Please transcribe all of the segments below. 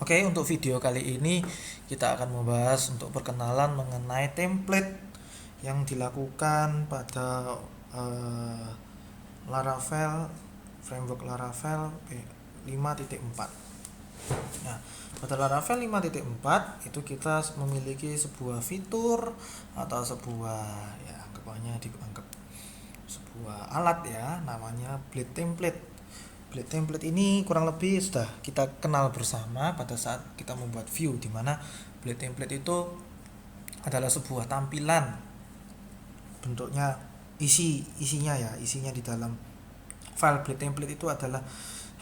Oke, untuk video kali ini kita akan membahas untuk perkenalan mengenai template yang dilakukan pada eh, Laravel, framework Laravel 5.4. Nah, pada Laravel 5.4 itu kita memiliki sebuah fitur atau sebuah, ya anggapannya dianggap sebuah alat ya, namanya Blade Template. Blade Template ini kurang lebih sudah kita kenal bersama pada saat kita membuat view, di mana Blade Template itu adalah sebuah tampilan, bentuknya isinya di dalam file Blade Template itu adalah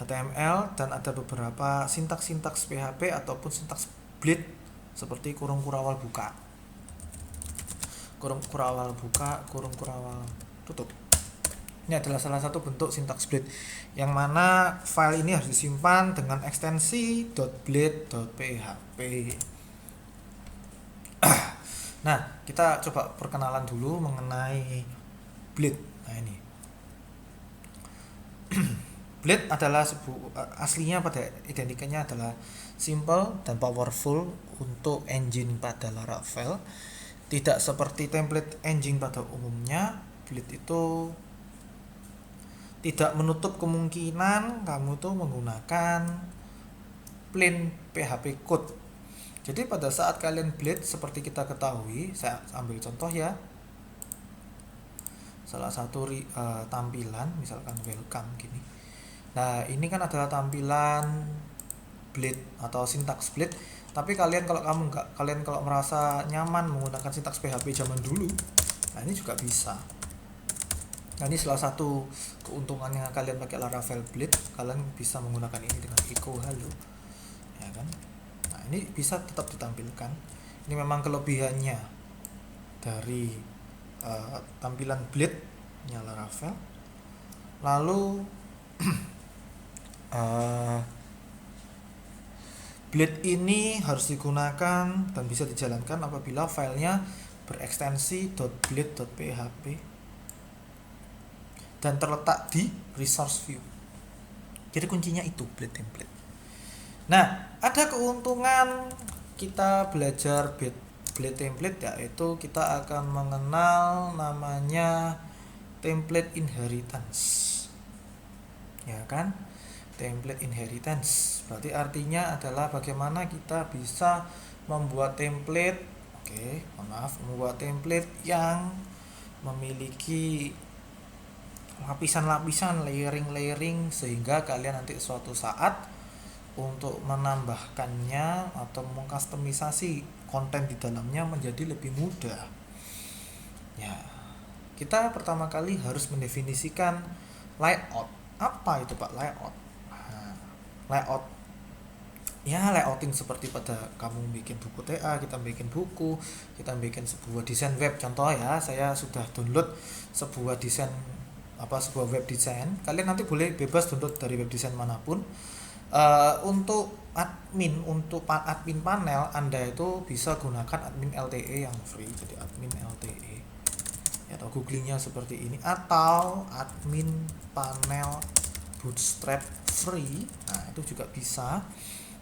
HTML, dan ada beberapa sintaks-sintaks PHP ataupun sintaks Blade seperti kurung kurawal buka, kurung kurawal buka, kurung kurawal tutup. Ini adalah salah satu bentuk sintaks Blade, yang mana file ini harus disimpan dengan ekstensi .blade.php. Nah, kita coba perkenalan dulu mengenai Blade. Nah, ini Blade adalah aslinya pada identikanya adalah simple dan powerful untuk engine pada Laravel. Tidak seperti template engine pada umumnya, Blade itu tidak menutup kemungkinan kamu tuh menggunakan plain PHP code. Jadi pada saat kalian Blade, seperti kita ketahui, saya ambil contoh ya, salah satu tampilan misalkan welcome gini. Nah, ini kan adalah tampilan Blade atau sintaks Blade. Tapi kalian kalau merasa nyaman menggunakan sintaks PHP zaman dulu, nah ini juga bisa. Nah, ini salah satu keuntungannya kalian pakai Laravel Blade, kalian bisa menggunakan ini dengan echo hello, ya kan? Nah, ini bisa tetap ditampilkan. Ini memang kelebihannya dari tampilan Blade-nya Laravel. Lalu uh, Blade ini harus digunakan dan bisa dijalankan apabila filenya berekstensi .blade.php dan terletak di resource view. Jadi kuncinya itu Blade Template. Nah, ada keuntungan kita belajar Blade Template, yaitu kita akan mengenal namanya template inheritance. Ya kan? Template inheritance berarti artinya adalah bagaimana kita bisa membuat template, membuat template yang memiliki lapisan-lapisan, layering sehingga kalian nanti suatu saat untuk menambahkannya atau mengkustomisasi konten di dalamnya menjadi lebih mudah. Ya, kita pertama kali harus mendefinisikan layout. Apa itu Pak layout? Nah, layout ya layouting seperti pada kamu bikin buku TA, kita bikin buku, kita bikin sebuah desain web. Contoh ya, saya sudah download sebuah web design. Kalian nanti boleh bebas download dari web design manapun. Untuk admin panel Anda itu bisa gunakan admin LTE yang free, jadi admin LTE ya, atau googlingnya seperti ini, atau admin panel bootstrap free. Nah, itu juga bisa.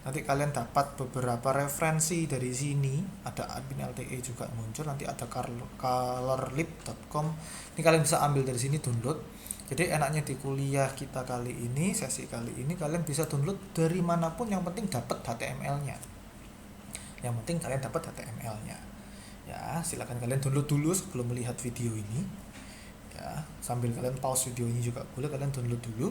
Nanti kalian dapat beberapa referensi dari sini, ada admin LTE juga muncul, nanti ada colorlib.com. Ini kalian bisa ambil dari sini, download. Jadi enaknya di kuliah kita kali ini, sesi kali ini, kalian bisa download dari manapun, yang penting dapat HTML-nya. Yang penting kalian dapat HTML-nya. Ya, silakan kalian download dulu sebelum melihat video ini. Ya, sambil kalian pause video ini juga boleh, kalian download dulu.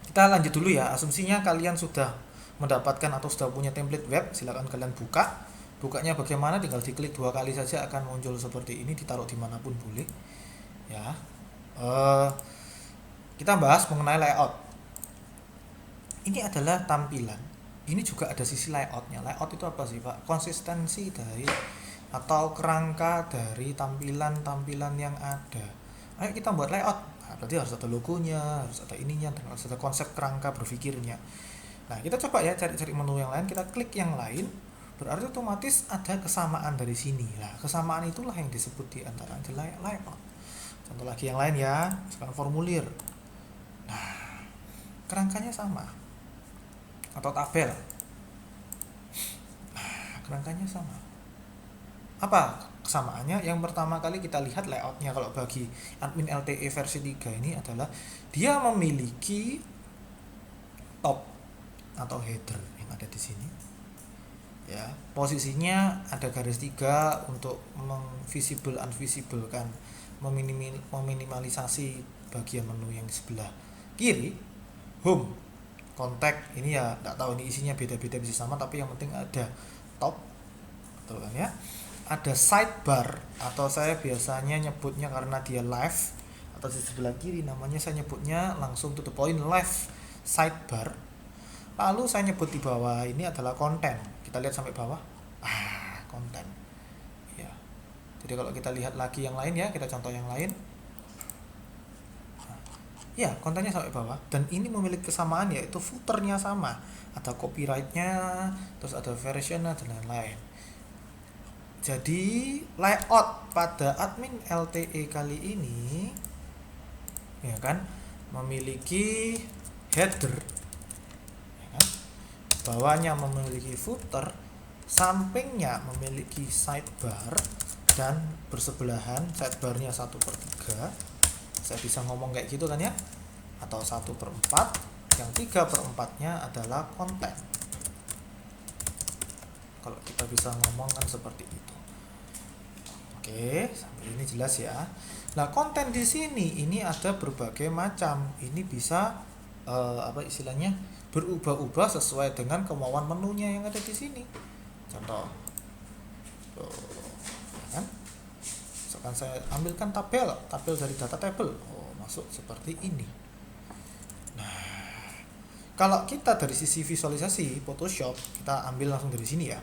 Kita lanjut dulu ya. Asumsinya kalian sudah mendapatkan atau sudah punya template web, silakan kalian buka. Bukanya bagaimana? Tinggal diklik 2 kali saja akan muncul seperti ini, ditaruh dimanapun boleh. Ya, kita bahas mengenai layout. Ini adalah tampilan. Ini juga ada sisi layoutnya. Layout itu apa sih Pak? Konsistensi dari atau kerangka dari tampilan-tampilan yang ada. Ayo kita buat layout. Nah, berarti harus ada logonya, harus ada ininya, dan harus ada konsep kerangka berpikirnya. Nah, kita coba ya cari-cari menu yang lain, kita klik yang lain, berarti otomatis ada kesamaan dari sini. Nah, kesamaan itulah yang disebut di antara layout. Contoh lagi yang lain ya, sekarang formulir. Nah, kerangkanya sama. atau tabel. Kerangkanya sama. Apa kesamaannya? Yang pertama kali kita lihat layoutnya. Kalau bagi admin LTE versi 3 ini adalah dia memiliki top atau header yang ada di sini. Ya, posisinya ada garis 3 untuk memvisible unvisible kan, meminimalisasi bagian menu yang sebelah kiri. Home, kontak ini ya nggak tahu ini isinya beda-beda bisa sama, tapi yang penting ada top, betul kan ya. Ada sidebar atau saya biasanya nyebutnya karena dia live atau di sebelah kiri namanya saya nyebutnya langsung to the point live sidebar. Lalu saya nyebut di bawah ini adalah konten. Kita lihat sampai bawah. Konten. Ya. Jadi kalau kita lihat lagi yang lain ya, kita contoh yang lain. Ya, kontennya sampai bawah dan ini memiliki kesamaan yaitu footernya sama. Ada copyrightnya, terus ada versionnya dan lain-lain. Jadi layout pada admin LTE kali ini ya kan memiliki header ya kan? Bawahnya memiliki footer, sampingnya memiliki sidebar dan bersebelahan sidebarnya 1/3. Saya bisa ngomong kayak gitu kan ya, atau 1/4, yang 3/4-nya adalah konten. Kalau kita bisa ngomong kan seperti itu. Oke, sampai ini jelas ya. Nah, konten di sini ini ada berbagai macam. Ini bisa apa istilahnya berubah-ubah sesuai dengan kemauan menunya yang ada di sini. Contoh, tuh, kan? Misalkan saya ambilkan tabel dari data table, masuk seperti ini. Nah, kalau kita dari sisi visualisasi Photoshop, kita ambil langsung dari sini ya.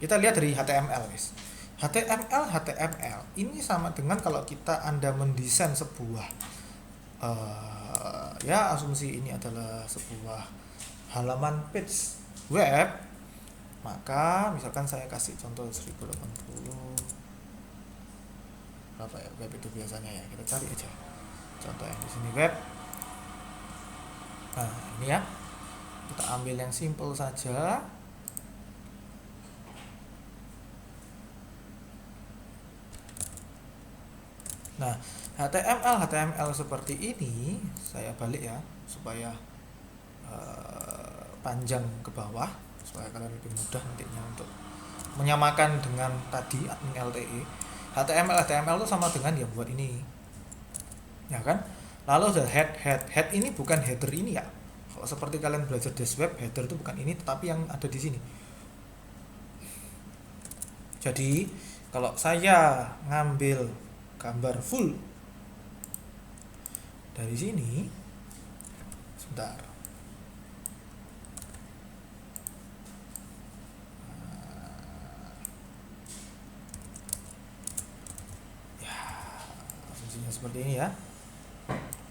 Kita lihat dari HTML, guys. HTML ini sama dengan kalau Anda mendesain sebuah ya asumsi ini adalah sebuah halaman page web, maka misalkan saya kasih contoh 1080 berapa ya web itu biasanya ya, kita cari aja contoh yang di sini web. Nah ini ya, kita ambil yang simple saja. Nah, HTML seperti ini saya balik ya supaya panjang ke bawah supaya kalian lebih mudah nantinya untuk menyamakan dengan tadi admin LTE. HTML itu sama dengan yang buat ini, ya kan? Lalu ada head ini bukan header ini ya. Kalau seperti kalian belajar dash web, header itu bukan ini, tetapi yang ada di sini. Jadi kalau saya ngambil gambar full dari sini, sebentar. Ya, fungsinya seperti ini ya.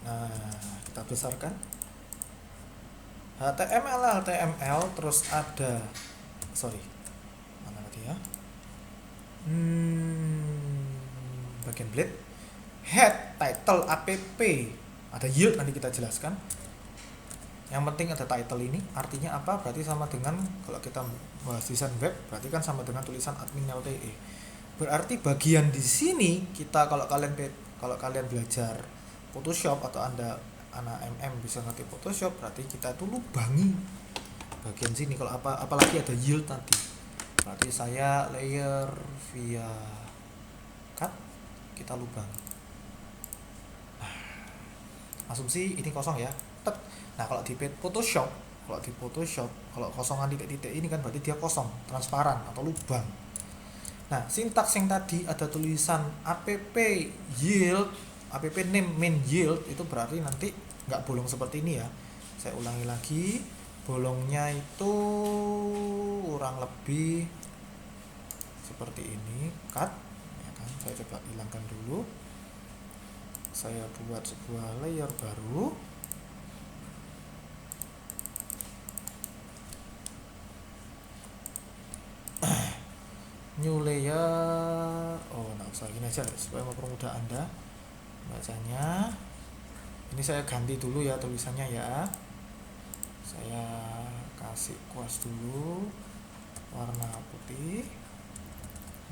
Nah, kita besarkan. HTML terus ada mana tadi ya? Bagian blade, head, title, app, ada yield nanti kita jelaskan. Yang penting ada title ini, artinya apa? Berarti sama dengan kalau kita bahas desain web, berarti kan sama dengan tulisan admin LTE. Berarti bagian di sini kita kalau kalian belajar Photoshop atau Anda anak bisa ngerti Photoshop, berarti kita tuh lubangi bagian sini. Kalau apalagi ada yield tadi, berarti saya layer via cut, kita lubang. Nah, asumsi ini kosong ya. Nah, kalau di Photoshop, kalau kosongan titik-titik ini kan berarti dia kosong, transparan atau lubang. Nah, sintaks yang tadi ada tulisan app yield, app name main yield, itu berarti nanti nggak bolong seperti ini ya. Saya ulangi lagi, bolongnya itu kurang lebih seperti ini, cut ya kan. Saya coba hilangkan dulu, saya buat sebuah layer baru. New layer, nggak usah gini aja supaya mempermudah Anda bacanya. Ini saya ganti dulu ya tulisannya ya, saya kasih kuas dulu warna putih,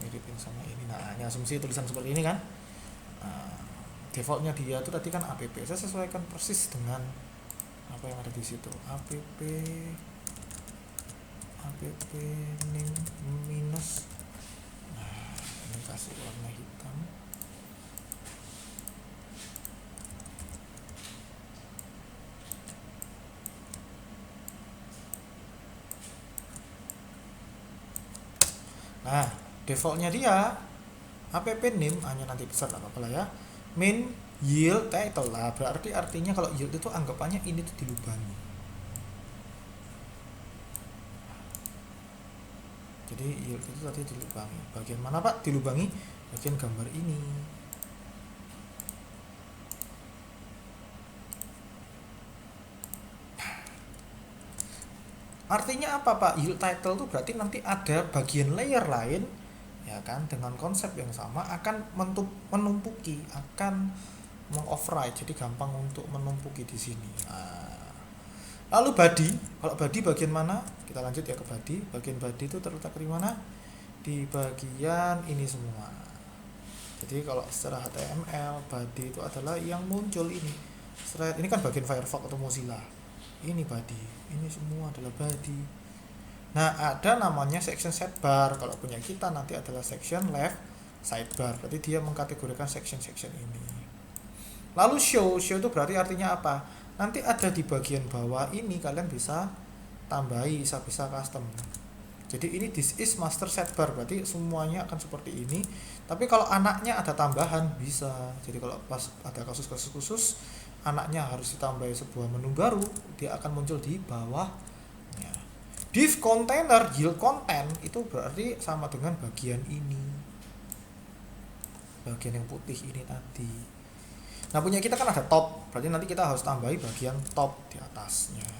miripin sama ini. Nah, ini asumsi tulisan seperti ini kan. Nah, defaultnya dia tuh tadi kan app, saya sesuaikan persis dengan apa yang ada di situ. app name minus. Nah, ini kasih warna hitam. Nah, defaultnya dia app name hanya nanti besar nggak apa-apa lah ya. Main yield title lah, berarti artinya kalau yield itu anggapannya ini tuh dilubangi. Jadi yield itu tadi dilubangi. Bagian mana Pak dilubangi? Bagian gambar ini. Artinya apa Pak? Yield title itu berarti nanti ada bagian layer lain ya kan dengan konsep yang sama akan menumpuki, akan mengoverride. Jadi gampang untuk menumpuki di sini. Nah, lalu body, kalau body bagian mana? Kita lanjut ya ke body. Bagian body itu terletak di mana? Di bagian ini semua. Jadi kalau secara HTML body itu adalah yang muncul ini. Ini kan bagian Firefox atau Mozilla. Ini body, ini semua adalah body. Nah, ada namanya section sidebar. Kalau punya kita nanti adalah section left sidebar. Berarti dia mengkategorikan section-section ini. Lalu show itu berarti artinya apa? Nanti ada di bagian bawah ini kalian bisa tambahi, bisa custom. Jadi ini this is master sidebar, berarti semuanya akan seperti ini. Tapi kalau anaknya ada tambahan bisa. Jadi kalau pas ada kasus-kasus khusus anaknya harus ditambahi sebuah menu baru, dia akan muncul di bawahnya. Div container yield content itu berarti sama dengan bagian ini, bagian yang putih ini tadi. Nah, punya kita kan ada top, berarti nanti kita harus tambahi bagian top di atasnya.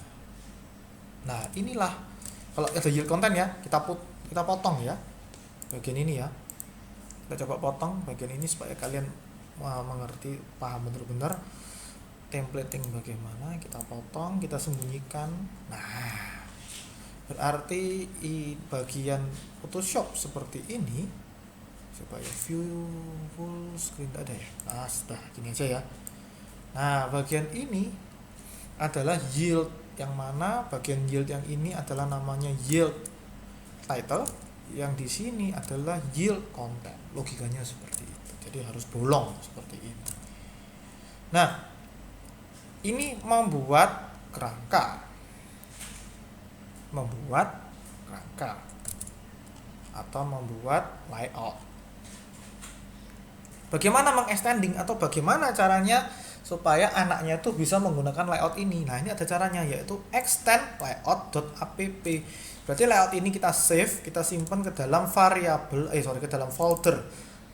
Nah, inilah kalau ada yield content ya, kita potong ya bagian ini ya. Kita coba potong bagian ini supaya kalian mengerti, paham benar-benar templating bagaimana. Kita potong, kita sembunyikan. Nah, berarti bagian Photoshop seperti ini supaya view full screen ada ya. Nah, sudah gini aja ya. Nah, bagian ini adalah yield, yang mana bagian yield yang ini adalah namanya yield title, yang di sini adalah yield content. Logikanya seperti itu. Jadi harus bolong seperti ini. Nah, ini membuat kerangka atau membuat layout. Bagaimana mengextending atau bagaimana caranya supaya anaknya tuh bisa menggunakan layout ini. Nah, ini ada caranya, yaitu extend layout.app. Berarti layout ini kita save, kita simpan ke dalam ke dalam folder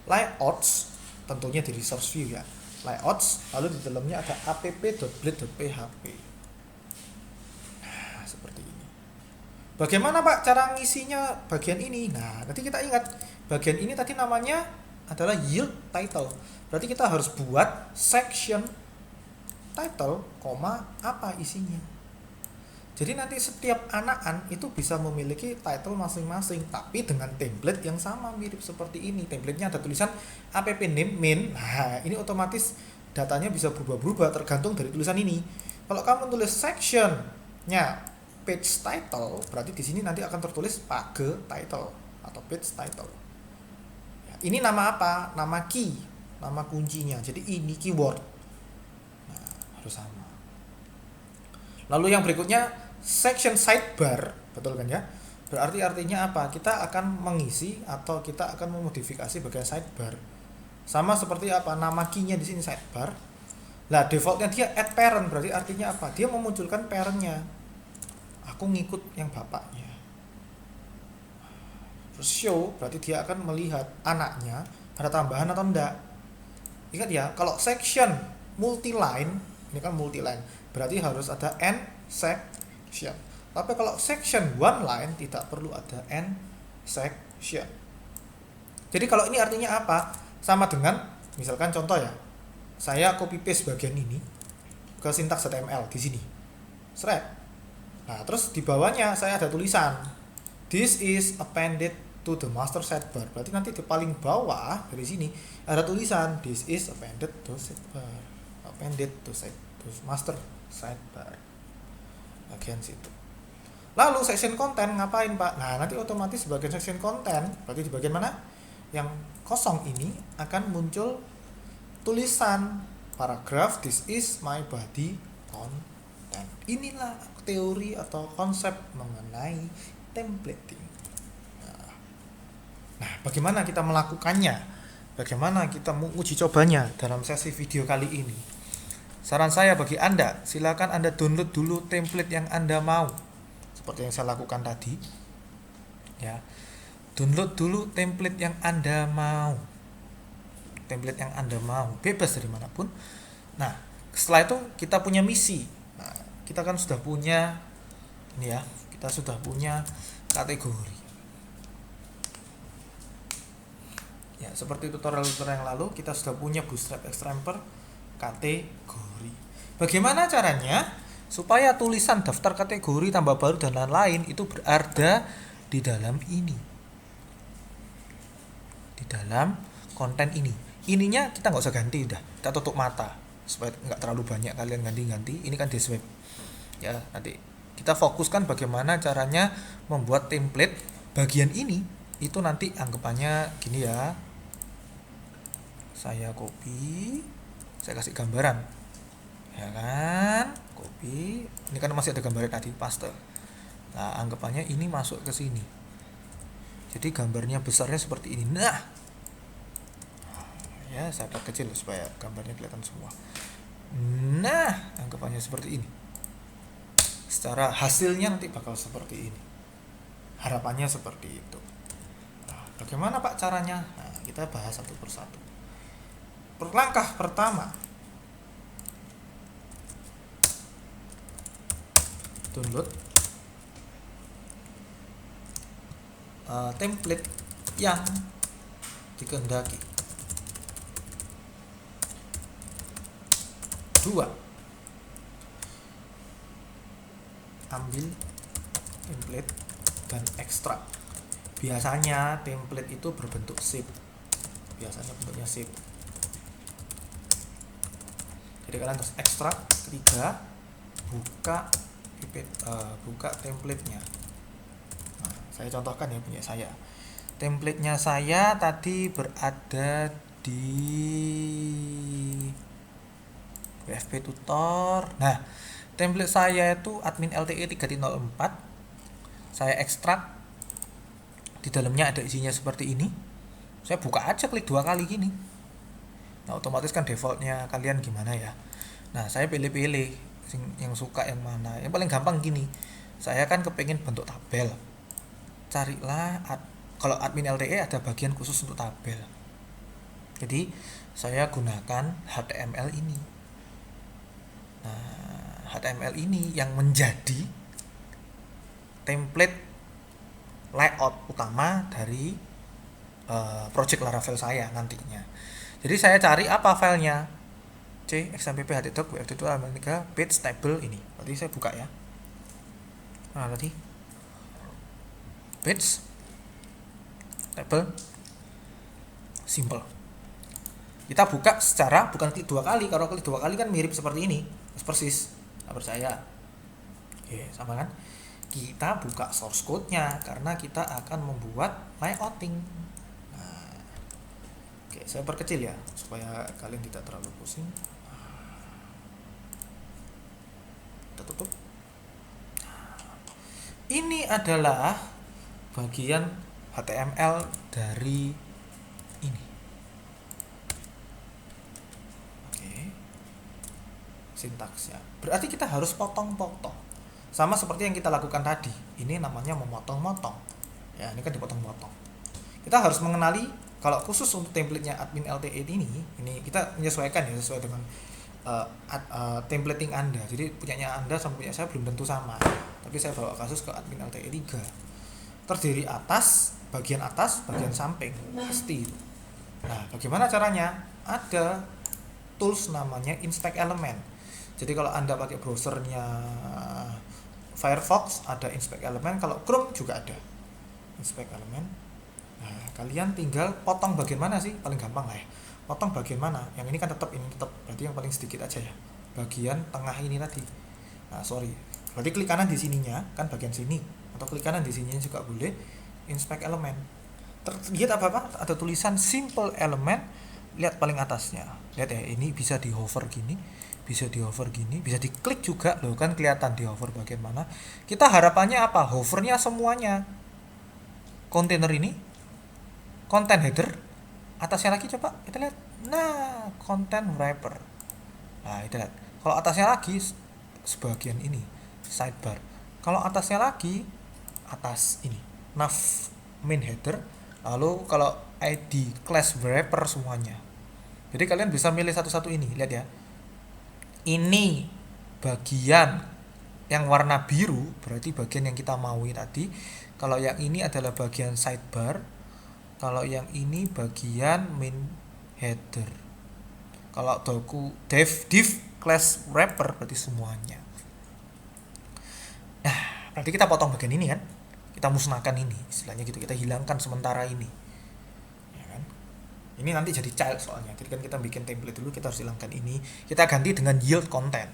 layouts, tentunya di resource view ya. Layouts, lalu di dalamnya ada app.blade.php. Nah, seperti ini. Bagaimana Pak cara ngisinya bagian ini? Nah, nanti kita ingat bagian ini tadi namanya adalah yield title. Berarti kita harus buat section title, apa isinya. Jadi nanti setiap anakan itu bisa memiliki title masing-masing, tapi dengan template yang sama, mirip seperti ini. Templatenya ada tulisan app name main. Nah, ini otomatis datanya bisa berubah-berubah tergantung dari tulisan ini. Kalau kamu tulis sectionnya page title, berarti di sini nanti akan tertulis page title atau page title. Ya, ini nama apa? Nama key, nama kuncinya. Jadi ini keyword. Nah, harus sama. Lalu yang berikutnya section sidebar, betul kan ya? Berarti artinya apa? Kita akan mengisi atau kita akan memodifikasi bagian sidebar. Sama seperti apa? Nama key-nya di sini sidebar. Lah, defaultnya dia add parent, berarti artinya apa? Dia memunculkan parent-nya. Aku ngikut yang bapaknya. Terus show, berarti dia akan melihat anaknya ada tambahan atau enggak. Ingat ya, kalau section multi-line, ini kan multi-line, berarti harus ada end section. Tapi kalau section one line tidak perlu ada end section. Jadi kalau ini artinya apa? Sama dengan misalkan contoh ya. Saya copy paste bagian ini ke sintaks HTML di sini. Seret. Nah, terus di bawahnya saya ada tulisan, this is appended to the master sidebar. Berarti nanti di paling bawah dari sini ada tulisan this is appended to sidebar. Appended to master sidebar. Bagian situ. Lalu section content ngapain, Pak? Nah, nanti otomatis bagian section content, berarti di bagian mana? Yang kosong ini akan muncul tulisan paragraf this is my body content. Inilah teori atau konsep mengenai templating. Nah, bagaimana kita melakukannya? Bagaimana kita menguji cobanya dalam sesi video kali ini? Saran saya bagi Anda, silakan Anda download dulu template yang Anda mau. Seperti yang saya lakukan tadi. Ya. Download dulu template yang Anda mau. Template yang Anda mau, bebas dari manapun. Nah, setelah itu kita punya misi. Nah, kita kan sudah punya ini ya, kita sudah punya kategori. Ya, seperti tutorial-tutorial yang lalu, kita sudah punya Bootstrap Extramper kategori. Bagaimana caranya supaya tulisan daftar kategori, tambah baru dan lain-lain itu berada di dalam ini, di dalam konten ini. Ininya kita nggak usah ganti, udah kita tutup mata supaya nggak terlalu banyak kalian ganti-ganti. Ini kan desweb ya, nanti kita fokuskan bagaimana caranya membuat template bagian ini. Itu nanti anggapannya gini ya, saya copy, saya kasih gambaran ya kan, copy, ini kan masih ada gambarnya tadi, paste. Nah, anggapannya ini masuk ke sini, jadi gambarnya besarnya seperti ini. Nah ya, saya perkecil supaya gambarnya kelihatan semua. Nah, anggapannya seperti ini. Secara hasilnya nanti bakal seperti ini, harapannya seperti itu. Nah, bagaimana Pak caranya? Nah, kita bahas satu persatu. Langkah pertama, download template yang dikehendaki. 2, ambil template dan ekstrak. Biasanya template itu berbentuk zip. Biasanya bentuknya zip. Jadi kalian harus ekstrak. 3, buka templatenya. Nah, saya contohkan ya punya saya. Templatenya saya tadi berada di WFP tutor. Nah, template saya itu admin LTE 3.04. Saya ekstrak. Di dalamnya ada isinya seperti ini. Saya buka aja, klik 2 kali gini. Nah, otomatis kan defaultnya kalian gimana ya. Nah, saya pilih-pilih yang suka yang mana. Yang paling gampang gini, saya kan kepengen bentuk tabel. Carilah kalau admin LTE ada bagian khusus untuk tabel. Jadi saya gunakan HTML ini. Nah, HTML ini yang menjadi template layout utama dari project Laravel saya nantinya. Jadi saya cari apa filenya, c xmpp htdoc wf2 3 page table ini. Berarti saya buka ya. Nah, tadi page table simple. Kita buka secara bukan klik 2 kali. Kalau klik 2 kali kan mirip seperti ini, persis. Nggak percaya? Oke, sama kan? Kita buka source code-nya karena kita akan membuat layouting. Nah, oke, saya perkecil ya supaya kalian tidak terlalu pusing. Kita tutup. Ini adalah bagian HTML dari ini. Oke. Sintaksnya. Berarti kita harus potong-potong. Sama seperti yang kita lakukan tadi. Ini namanya memotong-motong. Ya, ini kan dipotong-potong. Kita harus mengenali, kalau khusus untuk template-nya admin LTE ini kita menyesuaikan ya sesuai dengan templating Anda. Jadi punyanya Anda sama punya saya belum tentu sama. Tapi saya bawa kasus ke admin LTE 3. Terdiri bagian atas, bagian samping, pasti. Nah, bagaimana caranya? Ada tools namanya inspect element. Jadi kalau Anda pakai browsernya Firefox ada inspect element, kalau Chrome juga ada inspect element. Nah, kalian tinggal potong bagian mana sih, paling gampang lah ya, potong bagian mana. Yang ini kan tetap, ini tetap, berarti yang paling sedikit aja ya, bagian tengah ini tadi. Nah sorry, berarti klik kanan di sininya kan bagian sini, atau klik kanan di sininya juga boleh. Inspect element, lihat apa ada tulisan simple element, lihat paling atasnya, lihat ya, ini bisa di hover gini, bisa di hover gini, bisa diklik juga loh, kan kelihatan di hover bagian mana. Kita harapannya apa, hovernya semuanya kontainer ini, content header, atasnya lagi coba kita lihat, nah content wrapper. Nah itu lihat, kalau atasnya lagi sebagian ini sidebar, kalau atasnya lagi atas ini nav main header, lalu kalau ID class wrapper semuanya. Jadi kalian bisa milih satu-satu ini, lihat ya, ini bagian yang warna biru berarti bagian yang kita mau tadi, kalau yang ini adalah bagian sidebar, kalau yang ini bagian main header, kalau div class wrapper berarti semuanya. Nah berarti kita potong bagian ini kan, kita musnahkan ini istilahnya gitu, kita hilangkan sementara ini ya kan. Ini nanti jadi child soalnya, jadi kan kita bikin template dulu, kita harus hilangkan ini, kita ganti dengan yield content.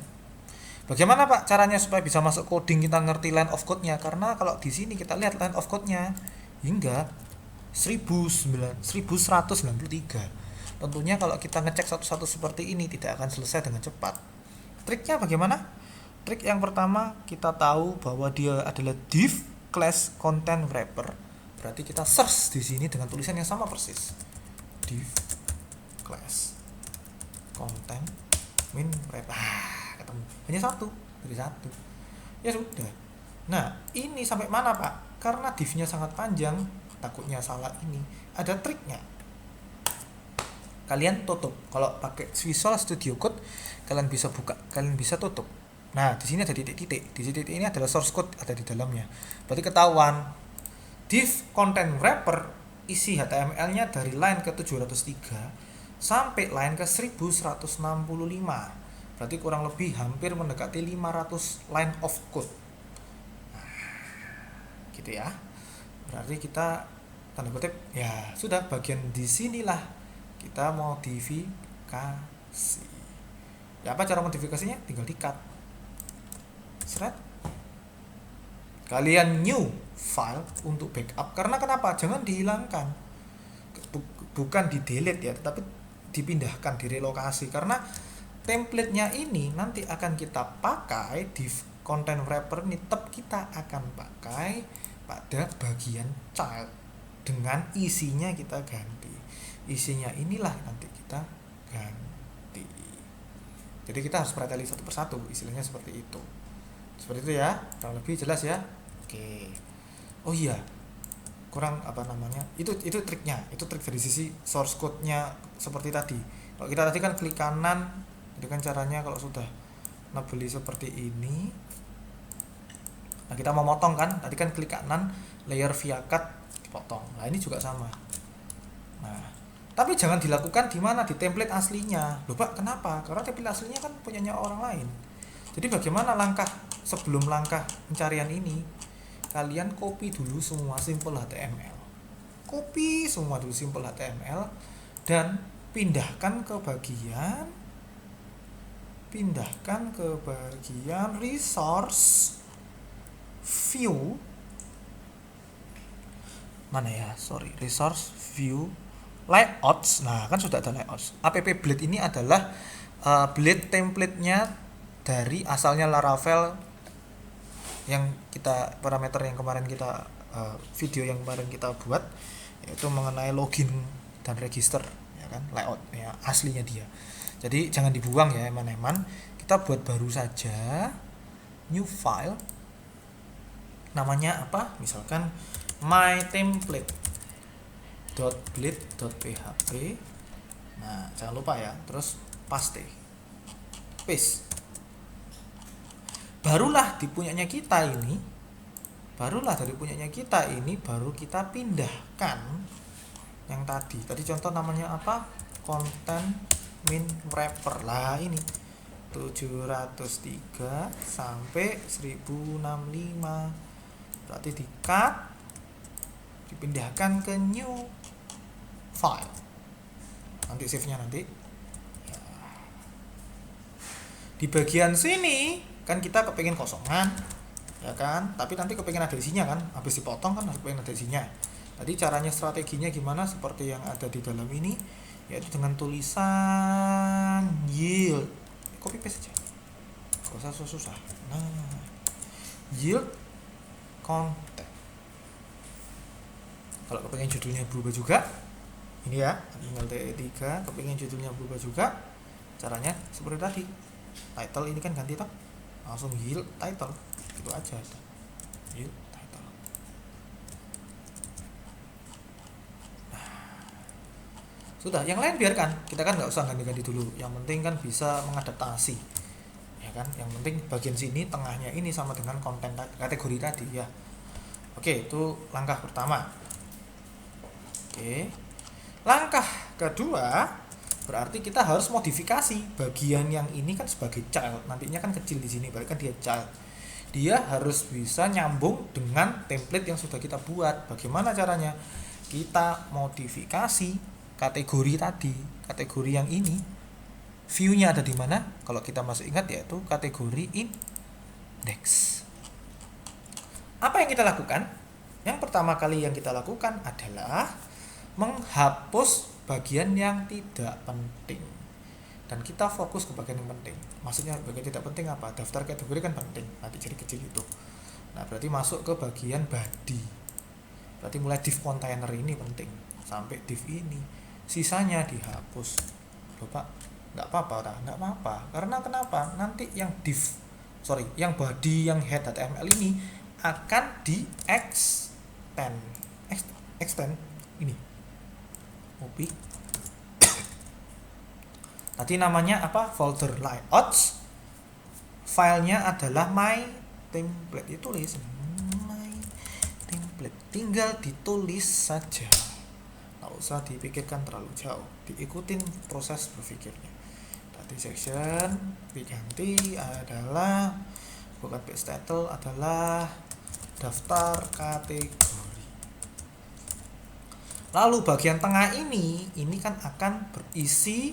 Bagaimana Pak caranya supaya bisa masuk coding, kita ngerti line of code-nya? Karena kalau di sini kita lihat line of code-nya hingga 1193. Tentunya kalau kita ngecek satu-satu seperti ini tidak akan selesai dengan cepat. Triknya bagaimana? Trik yang pertama, kita tahu bahwa dia adalah div class content wrapper. Berarti kita search di sini dengan tulisan yang sama persis. Div class content min wrapper. Ketemu. Hanya satu, dari satu. Ya sudah. Nah, ini sampai mana, Pak? Karena divnya sangat panjang, takutnya salah ini. Ada triknya. Kalian tutup. Kalau pakai Visual Studio Code, kalian bisa buka, kalian bisa tutup. Nah, di sini ada titik-titik. Di titik ini adalah source code ada di dalamnya. Berarti ketahuan div content wrapper isi HTML-nya dari line ke 703 sampai line ke 1165. Berarti kurang lebih hampir mendekati 500 line of code. Nah, gitu ya. Berarti kita tanda kutip ya sudah, bagian di sinilah kita modifikasi. Ya apa cara modifikasinya? Tinggal di-cut. Seret. Kalian new file untuk backup. Karena kenapa? Jangan dihilangkan. Bukan di delete ya, tetapi dipindahkan, direlokasi. Karena template-nya ini nanti akan kita pakai di content wrapper ini, tetap kita akan pakai pada bagian child dengan isinya kita ganti. Isinya inilah nanti kita ganti. Jadi kita harus perhatikan satu persatu, istilahnya seperti itu. Seperti itu ya, kurang lebih jelas ya. Oke. Oh iya, kurang apa namanya? Itu triknya. Itu trik dari sisi source code-nya seperti tadi. Kalau kita tadi kan klik kanan, itu kan caranya kalau sudah beli seperti ini. Nah, kita mau motong kan? Tadi kan klik kanan, layer via cut, dipotong. Nah, ini juga sama. Nah, tapi jangan dilakukan di mana? Di template aslinya. Loh Pak, kenapa? Karena template aslinya kan punyanya orang lain. Jadi bagaimana langkah sebelum langkah pencarian ini? Kalian copy dulu semua simple HTML. Copy semua dulu simple HTML dan pindahkan ke bagian resource view. Mana ya? Sorry, resource view layouts. Nah, kan sudah ada layouts. App Blade ini adalah Blade template-nya dari asalnya Laravel yang kita parameter yang kemarin kita video yang kemarin kita buat, yaitu mengenai login dan register ya kan, layout ya aslinya dia. Jadi jangan dibuang ya eman-eman, kita buat baru saja new file, namanya apa, misalkan my template.blade.php. Nah jangan lupa ya, terus paste. Barulah dipunyanya kita ini, baru kita pindahkan yang tadi contoh namanya apa, content min wrapper lah, ini 703 sampai 1065. Berarti di cut, dipindahkan ke new file. Nanti save-nya nanti. Ya. Di bagian sini kan kita kepengen kosongan, ya kan? Tapi nanti kepengen ada isinya kan? Habis dipotong kan harus kepengen ada isinya. Tadi caranya, strateginya gimana? Seperti yang ada di dalam ini, yaitu dengan tulisan yield. Copy paste aja, gak usah susah. Nah, yield content. Kalau kepengen judulnya berubah juga, ini ya, tinggal TE3, kepengen judulnya berubah juga, caranya seperti tadi. Title ini kan ganti toh, langsung yield title, itu aja. Yield title. Nah, sudah, yang lain biarkan, kita kan nggak usah ganti-ganti dulu. Yang penting kan bisa mengadaptasi, ya kan. Yang penting bagian sini tengahnya ini sama dengan konten kategori tadi ya. Oke, itu langkah pertama. Oke, langkah kedua berarti kita harus modifikasi bagian yang ini kan sebagai child, nantinya kan kecil di sini, berarti kan dia child. Dia harus bisa nyambung dengan template yang sudah kita buat. Bagaimana caranya? Kita modifikasi kategori tadi, kategori yang ini. View-nya ada di mana? Kalau kita masih ingat, yaitu kategori index. Apa yang kita lakukan? Yang pertama kali yang kita lakukan adalah menghapus bagian yang tidak penting, dan kita fokus ke bagian yang penting. Maksudnya bagian tidak penting apa? Daftar kategori kan penting, nanti jadi kecil itu. Nah, berarti masuk ke bagian body. Berarti mulai div container ini penting sampai div ini, sisanya dihapus. Loh Pak, nggak apa-apa, nggak apa-apa. Karena kenapa? Nanti yang yang body, yang head.html ini akan di extend ini. Copy. Tadi namanya apa? Folder layouts. Filenya adalah my template. Ditulis my template. Tinggal ditulis saja. Nggak usah dipikirkan terlalu jauh. Diikutin proses berpikirnya. Tadi section diganti adalah, bukan page title, adalah daftar kategori. Lalu bagian tengah ini kan akan berisi,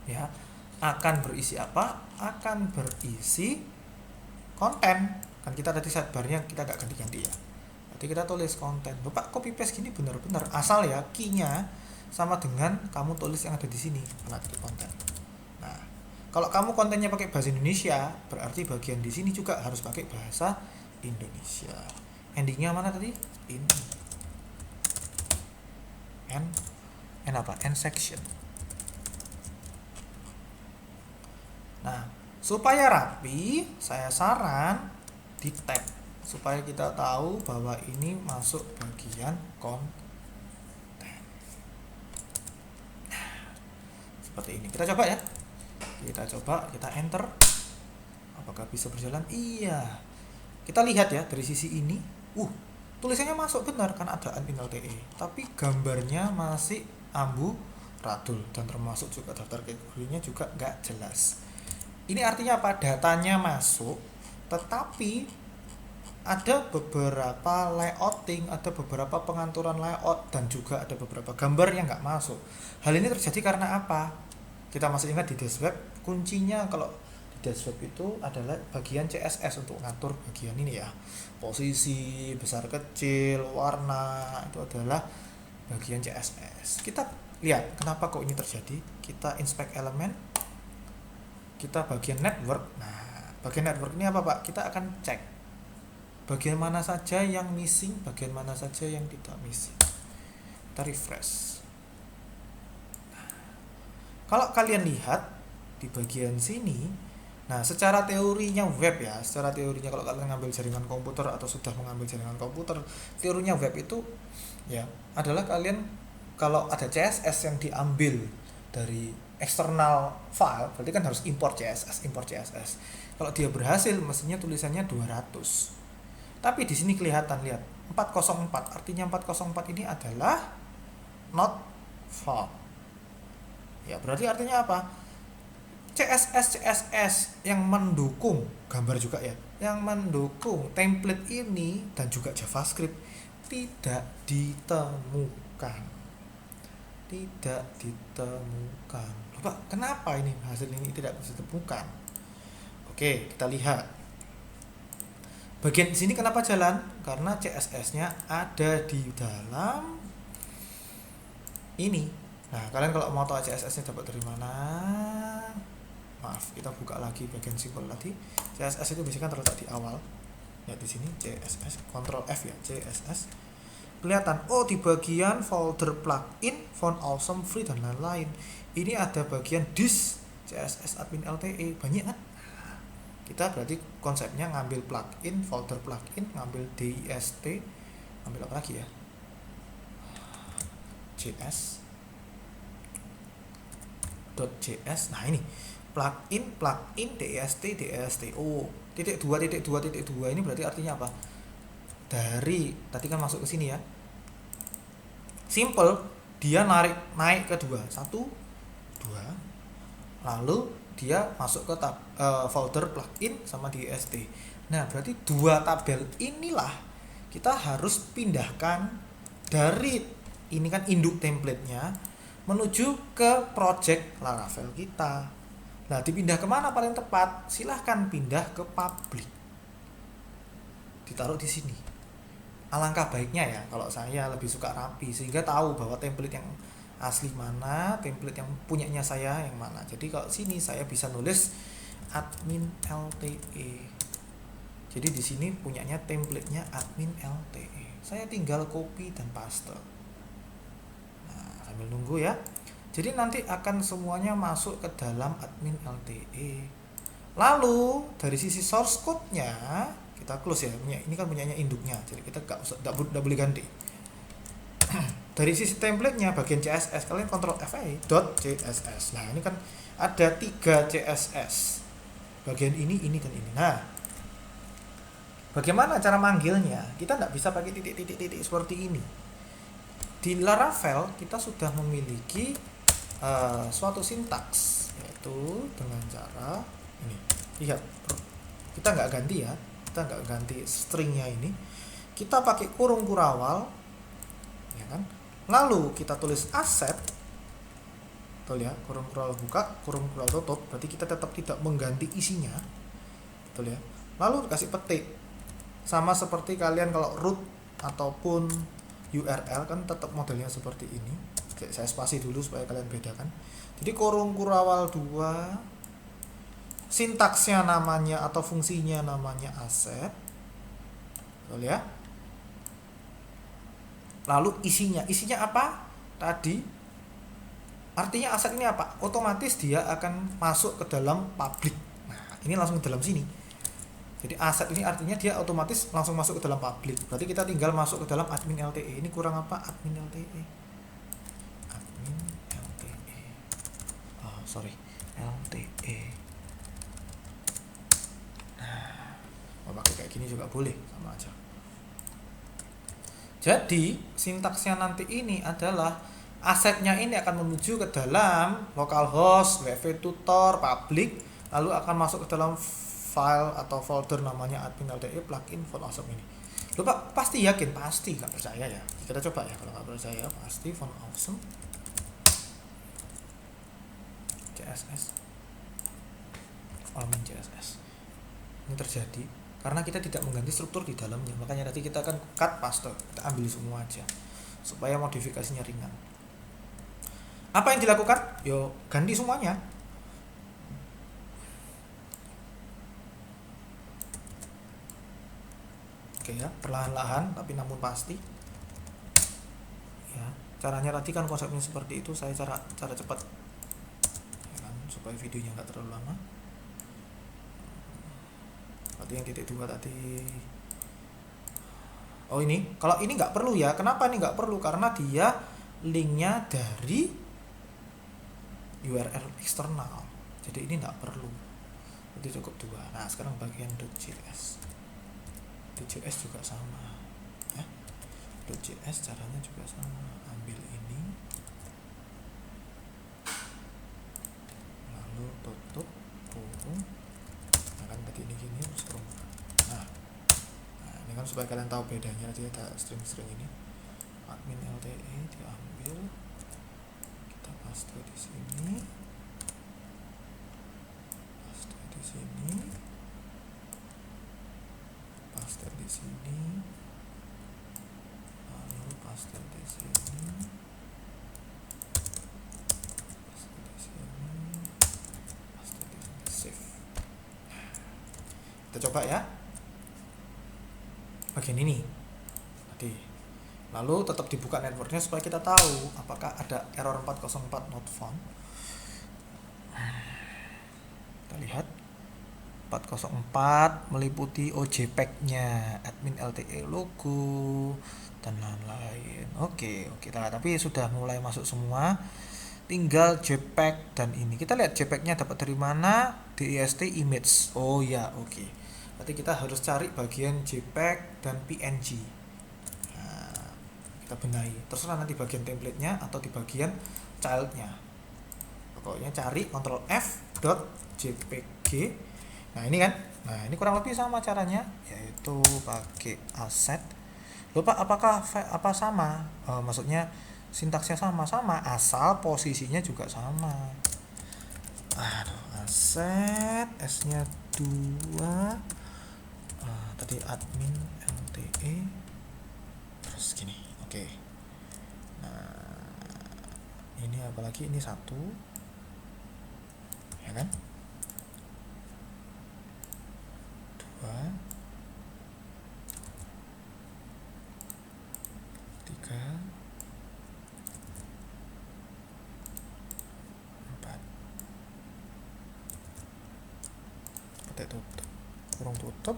ya, akan berisi apa? Akan berisi konten. Kan kita tadi sidebarnya kita gak ganti-ganti ya. Nanti kita tulis konten. Bapak copy paste gini benar-benar asal ya, key-nya sama dengan kamu tulis yang ada di sini, di konten. Nah, kalau kamu kontennya pakai bahasa Indonesia, berarti bagian di sini juga harus pakai bahasa Indonesia. Endingnya mana tadi? Ini. End section. Nah, supaya rapi, saya saran di tab supaya kita tahu bahwa ini masuk bagian konten. Nah, seperti ini. Kita coba ya. Kita enter. Apakah bisa berjalan? Iya. Kita lihat ya dari sisi ini. Tulisannya masuk benar kan, ada unpinal TE, tapi gambarnya masih amburadul, dan termasuk juga daftar kategorinya juga nggak jelas. Ini artinya apa? Datanya masuk, tetapi ada beberapa layouting, ada beberapa pengaturan layout, dan juga ada beberapa gambar yang nggak masuk. Hal ini terjadi karena apa? Kita masih ingat di dash web, kuncinya kalau di dash web itu adalah bagian CSS untuk ngatur bagian ini ya. Posisi, besar kecil, warna, itu adalah bagian CSS. Kita lihat kenapa kok ini terjadi. Kita inspect elemen, kita bagian network. Nah, bagian network ini apa Pak? Kita akan cek bagian mana saja yang missing, bagian mana saja yang tidak missing. Kita refresh. Nah, kalau kalian lihat di bagian sini, nah, secara teorinya web ya, secara teorinya kalau kalian ngambil jaringan komputer atau sudah mengambil jaringan komputer, teorinya web itu ya adalah kalian kalau ada CSS yang diambil dari eksternal file, berarti kan harus import CSS. Kalau dia berhasil, mestinya tulisannya 200. Tapi di sini kelihatan, lihat 404. Artinya 404 ini adalah not found. Ya, berarti artinya apa? CSS yang mendukung gambar juga ya, yang mendukung template ini dan juga JavaScript tidak ditemukan. Tidak ditemukan. Pak, kenapa ini hasil ini tidak bisa ditemukan? Oke, kita lihat. Bagian sini kenapa jalan? Karena CSS-nya ada di dalam ini. Nah, kalian kalau mau tahu CSS-nya dapat dari mana? Maaf, kita buka lagi bagian simpel tadi. CSS itu biasanya kan terletak di awal. Ya di sini CSS, Ctrl F ya, CSS. Kelihatan, oh di bagian folder plugin, font awesome, free dan lain-lain. Ini ada bagian dis CSS admin LTE, banyak kan? Kita berarti konsepnya ngambil plugin, folder plugin, ngambil dist, ngambil apa lagi ya? js. Nah ini plugin dist. Oh, titik dua ini berarti artinya apa? Dari tadi kan masuk ke sini ya. Simple, dia naik ke 2, 1 2. Lalu dia masuk ke folder plugin sama dist. Nah, berarti 2 tabel inilah kita harus pindahkan dari ini kan induk template-nya menuju ke project Laravel kita. Nah, dipindah kemana paling tepat? Silahkan pindah ke public. Ditaruh di sini. Alangkah baiknya ya kalau saya lebih suka rapi sehingga tahu bahwa template yang asli mana, template yang punyanya saya yang mana. Jadi kalau sini saya bisa nulis admin LTE. Jadi di sini punyanya template-nya admin LTE. Saya tinggal copy dan paste. Nah, sambil nunggu ya. Jadi nanti akan semuanya masuk ke dalam admin LTE. Lalu dari sisi source code-nya kita close ya, ini kan punyanya induknya, jadi kita nggak boleh ganti. Dari sisi template-nya bagian CSS kalian Ctrl F .css. Nah ini kan ada 3 CSS, bagian ini dan ini. Nah bagaimana cara manggilnya? Kita nggak bisa pakai titik seperti ini. Di Laravel kita sudah memiliki suatu sintaks, yaitu dengan cara ini. Lihat, kita nggak ganti ya. Kita nggak ganti stringnya ini, kita pakai kurung kurawal ya kan, lalu kita tulis aset, tuh ya, kurung kurawal buka, kurung kurawal tutup, berarti kita tetap tidak mengganti isinya, betul ya. Lalu kasih petik, sama seperti kalian kalau root ataupun URL kan tetap modelnya seperti ini. Oke, saya spasi dulu supaya kalian bedakan. Jadi kurung kurawal 2, sintaksnya namanya atau fungsinya namanya aset, betul ya. Lalu isinya apa? Tadi artinya aset ini apa? Otomatis dia akan masuk ke dalam public. Nah, ini langsung ke dalam sini. Jadi aset ini artinya dia otomatis langsung masuk ke dalam public. Berarti kita tinggal masuk ke dalam admin LTE. Ini kurang apa? Admin LTE. Admin LTE. Oh, sorry. LTE. Mau pakai kayak gini juga boleh, sama aja. Jadi sintaksnya nanti ini adalah asetnya ini akan menuju ke dalam localhost, wv tutor, public, lalu akan masuk ke dalam file atau folder namanya admin LTE plugin font awesome ini. Lupa, pasti yakin? Pasti, nggak percaya ya. Kita coba ya, kalau nggak percaya pasti font awesome CSS admin CSS ini terjadi karena kita tidak mengganti struktur di dalamnya. Makanya tadi kita akan cut paste, kita ambil semua aja supaya modifikasinya ringan. Apa yang dilakukan? Yo ganti semuanya. Oke ya, perlahan-lahan tapi namun pasti ya. Caranya tadi kan konsepnya seperti itu, saya cara cepat ya kan, supaya videonya nggak terlalu lama. Tadi yang titik 2 tadi. Oh ini, kalau ini nggak perlu ya. Kenapa ini nggak perlu? Karena dia linknya dari URL eksternal. Jadi ini nggak perlu. Jadi cukup 2. Nah sekarang bagian .js. .js juga sama. Ya. .js caranya juga sama. Ambil ini. Lalu tutup kurung. Nah kan tadi ini gini terus kurung. Nah ini kan supaya kalian tahu bedanya, nanti ada string-string ini. Admin LTE diambil, kita paste di sini, paste di sini, paste di sini, lalu paste di sini, paste di sini, paste di sini, save. Kita coba ya bagian ini tadi, lalu tetap dibuka networknya supaya kita tahu apakah ada error 404 not found. Kita lihat 404 meliputi OJPEG-nya, admin LTE logo dan lain-lain. Oke, nah, tapi sudah mulai masuk semua, tinggal JPEG dan ini. Kita lihat JPEG-nya dapat dari mana, dist image. Oh ya, oke. Berarti kita harus cari bagian JPEG dan PNG. Nah, kita benahi. Terserah nanti bagian template-nya atau di bagian child-nya. Pokoknya cari Ctrl F .jpg. Nah ini kan, nah ini kurang lebih sama caranya, yaitu pakai asset. Lupa apakah apa sama? Maksudnya sintaksnya sama asal posisinya juga sama. Aduh, asset S-nya 2. Tadi admin LTE terus gini. Oke. Nah, ini apalagi ini 1. Ya kan? 2 3 4. Petik tutup, kurung tutup.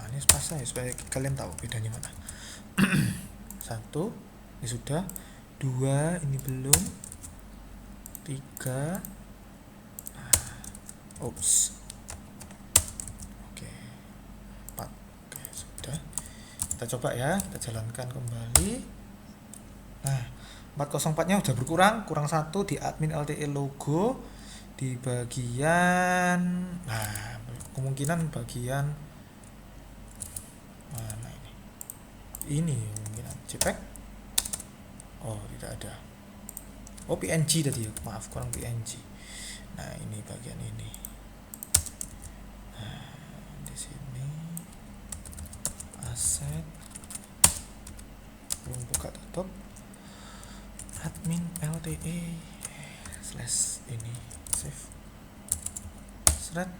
Nah, ini pas ya supaya kalian tahu bedanya mana. 1 ini sudah, 2 ini belum, 3 oops, oke, 4 oke, sudah. Kita coba ya, kita jalankan kembali. Nah 404 nya udah berkurang, kurang 1 di admin LTE logo di bagian, nah kemungkinan bagian mana ini kemungkinan JPEG. Oh tidak ada, oh PNG tadi ya, maaf kurang PNG. Nah ini bagian ini, nah di sini aset, belum buka tutup, admin LTE slash ini save seret.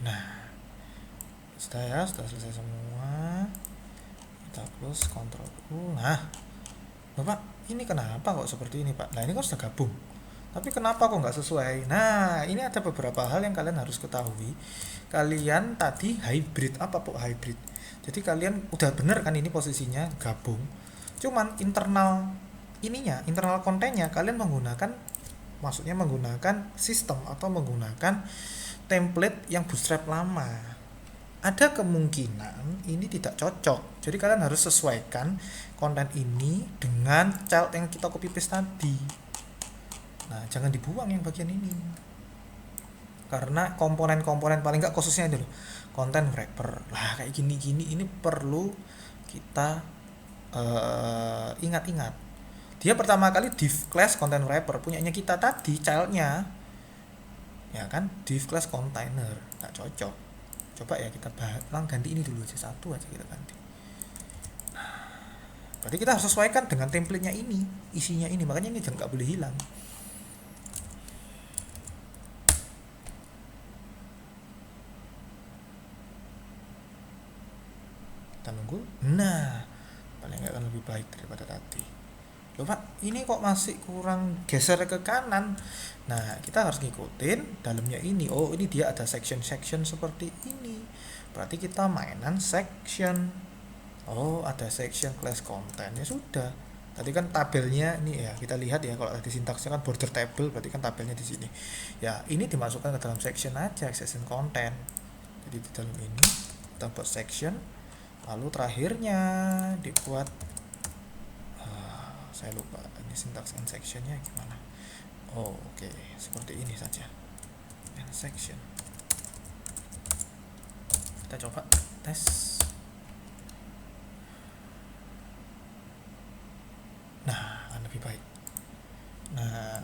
Nah sudah ya, sudah selesai semua. Kita close, Ctrl U. Nah Bapak ini kenapa kok seperti ini Pak? Nah ini kan sudah gabung, tapi kenapa kok nggak sesuai? Nah ini ada beberapa hal yang kalian harus ketahui. Kalian tadi hybrid, apa kok hybrid? Jadi kalian udah bener kan ini posisinya gabung, cuman internal ininya, internal kontennya kalian menggunakan, maksudnya menggunakan sistem atau menggunakan template yang bootstrap lama. Ada kemungkinan ini tidak cocok, jadi kalian harus sesuaikan konten ini dengan child yang kita copy paste tadi. Nah jangan dibuang yang bagian ini, karena komponen-komponen paling nggak khususnya dulu konten wrapper lah kayak gini-gini, ini perlu kita ingat-ingat. Dia pertama kali div class content wrapper punyanya kita tadi, childnya ya kan, div class container, nggak cocok. Coba ya kita ganti ini dulu aja, 1 aja kita ganti. Berarti kita harus sesuaikan dengan template-nya ini, isinya ini, makanya ini jangan, nggak boleh hilang. Kita nunggu. Nah paling nggak akan lebih baik daripada tadi. Loh Pak, ini kok masih kurang geser ke kanan. Nah kita harus ngikutin dalamnya ini. Oh ini dia ada section-section seperti ini, berarti kita mainan section. Oh ada section class content, ya sudah. Tadi kan tabelnya ini ya, kita lihat ya, kalau tadi sintaksnya kan border table, berarti kan tabelnya di sini. Ya ini dimasukkan ke dalam section aja, section content. Jadi di dalam ini kita buat section, lalu terakhirnya dibuat saya lupa ini sintaks and sectionnya gimana. Oh, oke, seperti ini saja. And section. Kita coba tes. Nah, lebih baik. Nah,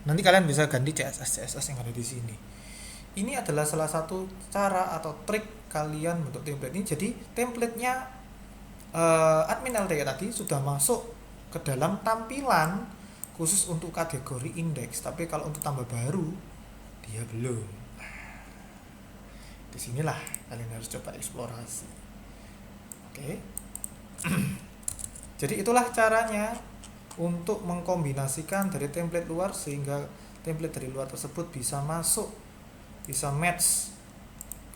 nanti kalian bisa ganti CSS yang ada di sini. Ini adalah salah satu cara atau trik kalian bentuk template ini. Jadi templatenya admin LTE tadi sudah masuk ke dalam tampilan khusus untuk kategori indeks. Tapi kalau untuk tambah baru dia belum. Disinilah kalian harus coba eksplorasi. Oke. Jadi itulah caranya untuk mengkombinasikan dari template luar sehingga template dari luar tersebut bisa masuk, bisa match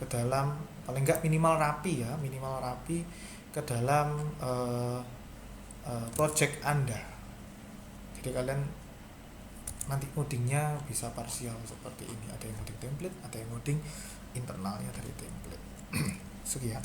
ke dalam, paling enggak minimal rapi ke dalam project Anda. Jadi kalian nanti codingnya bisa parsial seperti ini, ada yang coding template, ada yang coding internalnya dari template. Sekian.